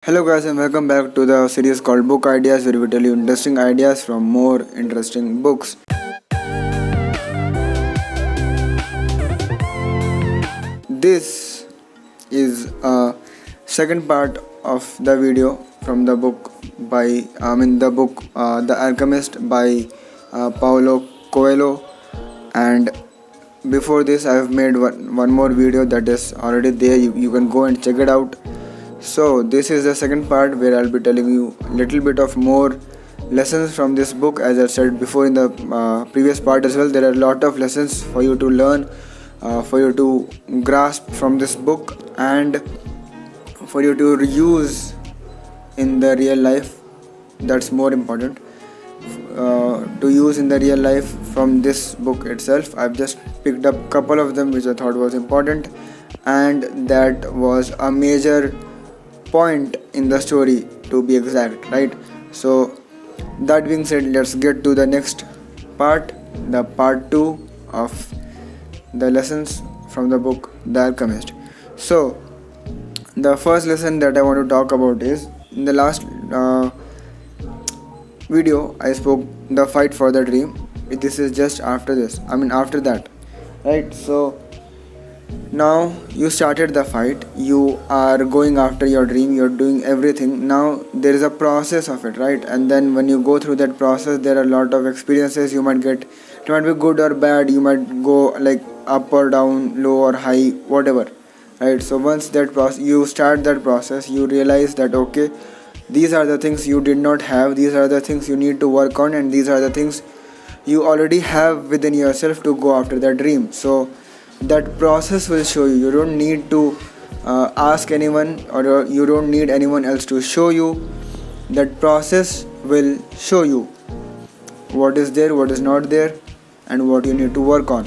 Hello guys and welcome back to the series called Book Ideas where we tell you interesting ideas from more interesting books. This is a second part of the video from the book The Alchemist by Paulo Coelho. And before this I have made one more video that is already there. You can go and check it out. So this is the second part where I'll be telling you a little bit of more lessons from this book. As I said before in the previous part as well, there are a lot of lessons for you to learn, for you to grasp from this book, and for you to use in the real life. That's more important. To use in the real life from this book itself. I've just picked up a couple of them which I thought was important, and that was a major point in the story, to be exact, right? So that being said, let's get to the next part, the part 2 of the lessons from the book The Alchemist. So the first lesson that I want to talk about is, in the last video I spoke the fight for the dream. This is just after after that, right? So now you started the fight, you are going after your dream, you're doing everything. Now there is a process of it, right? And then when you go through that process, there are a lot of experiences you might get. It might be good or bad, you might go like up or down, low or high, whatever, right? So once that process, you start that process, you realize that okay, these are the things you did not have, these are the things you need to work on, and these are the things you already have within yourself to go after that dream. So that process will show you. You don't need to ask anyone, or you don't need anyone else to show you. That process will show you what is there, what is not there, and what you need to work on.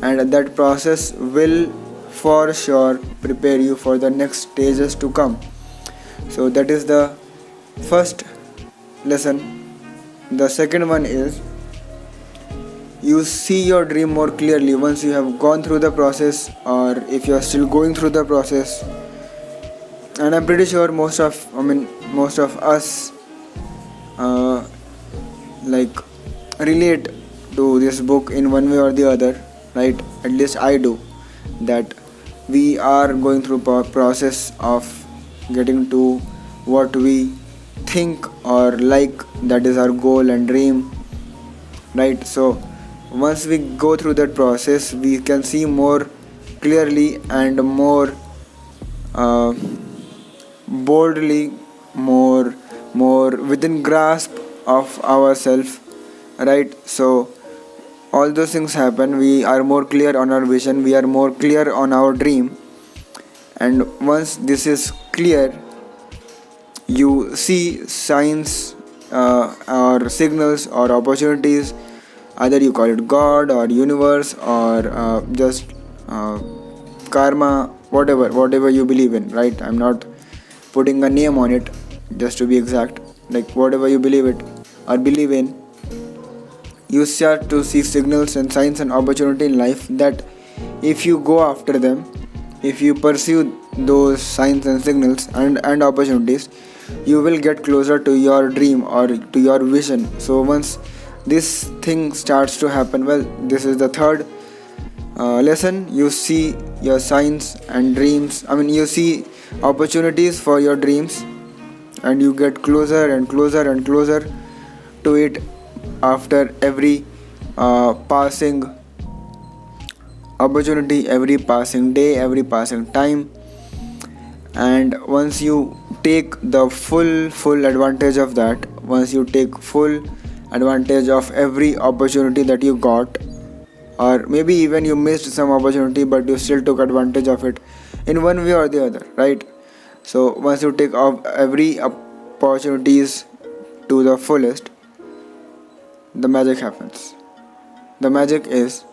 And that process will for sure prepare you for the next stages to come. So that is the first lesson. The second one is, you see your dream more clearly once you have gone through the process, or if you are still going through the process. And I'm pretty sure most of us like relate to this book in one way or the other, right? At least I do. That we are going through process of getting to what we think or like, that is our goal and dream, right? So once we go through that process, we can see more clearly and more boldly, more within grasp of ourselves, right? So all those things happen. We are more clear on our vision, we are more clear on our dream, and once this is clear, you see signs or signals or opportunities. Either you call it God or universe or just karma, whatever you believe in, right? I'm not putting a name on it, just to be exact. Like whatever you believe it or believe in, you start to see signals and signs and opportunity in life that if you go after them, if you pursue those signs and signals and opportunities, you will get closer to your dream or to your vision. So once this thing starts to happen, well, this is the third lesson. You see your signs and dreams, you see opportunities for your dreams, and you get closer and closer and closer to it after every passing opportunity, every passing day, every passing time. And once you take the full advantage of that, once you take full advantage of every opportunity that you got, or maybe even you missed some opportunity but you still took advantage of it in one way or the other, right? So once you take off every opportunities to the fullest, the magic happens. The magic is,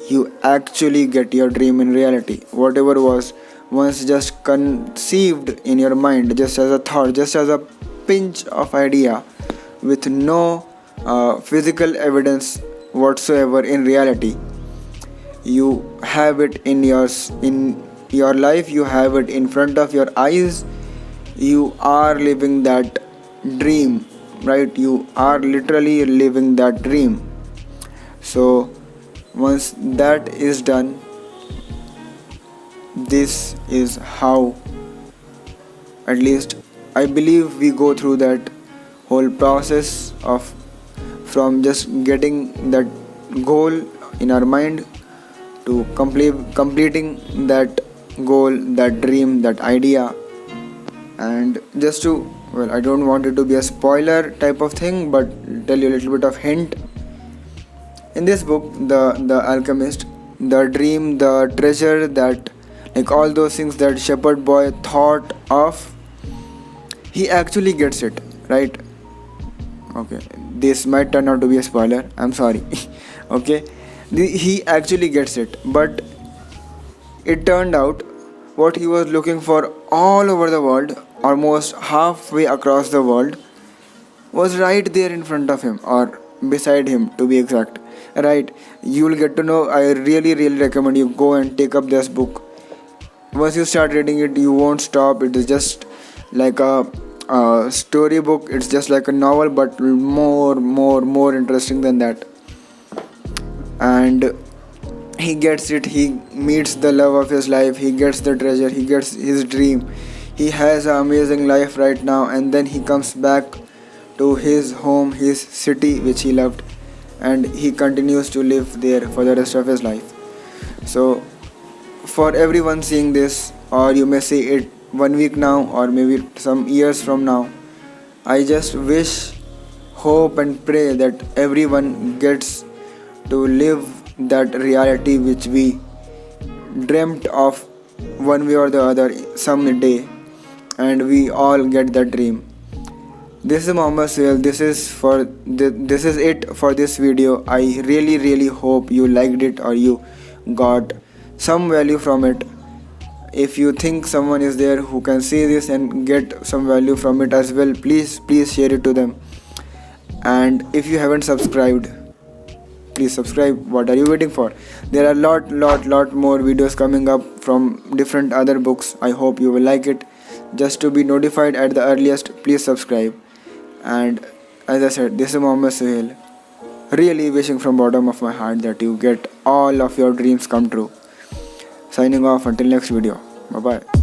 you actually get your dream in reality. Whatever was once just conceived in your mind, just as a thought, just as a pinch of idea, with no physical evidence whatsoever in reality, you have it in your life, you have it in front of your eyes, you are living that dream, right? You are literally living that dream. So once that is done, this is how, at least I believe, we go through that whole process of from just getting that goal in our mind to completing that goal, that dream, that idea. And just to, well, I don't want it to be a spoiler type of thing, but tell you a little bit of hint. In this book, the alchemist, the dream, the treasure, that like all those things that shepherd boy thought of, he actually gets it, right? Okay, this might turn out to be a spoiler, I'm sorry. Okay, he actually gets it, but it turned out what he was looking for all over the world, almost halfway across the world, was right there in front of him, or beside him to be exact. Right, you'll get to know. I really, really recommend you go and take up this book. Once you start reading it, you won't stop. It is just like a story book. It's just like a novel, but more interesting than that. And he gets it. He meets the love of his life. He gets the treasure. He gets his dream. He has an amazing life right now, and then he comes back to his home, his city which he loved, and he continues to live there for the rest of his life. So for everyone seeing this, or you may see it 1 week now, or maybe some years from now, I just wish, hope and pray that everyone gets to live that reality which we dreamt of one way or the other someday, and we all get that dream. This is Mohammed Suhail. This is it for this video. I really hope you liked it or you got some value from it. If you think someone is there who can see this and get some value from it as well, please share it to them. And if you haven't subscribed, please subscribe. What are you waiting for? There are lot more videos coming up from different other books. I hope you will like it. Just to be notified at the earliest, please subscribe. And as I said, this is Mohammed Suhail, really wishing from bottom of my heart that you get all of your dreams come true. Signing off until next video. Bye bye.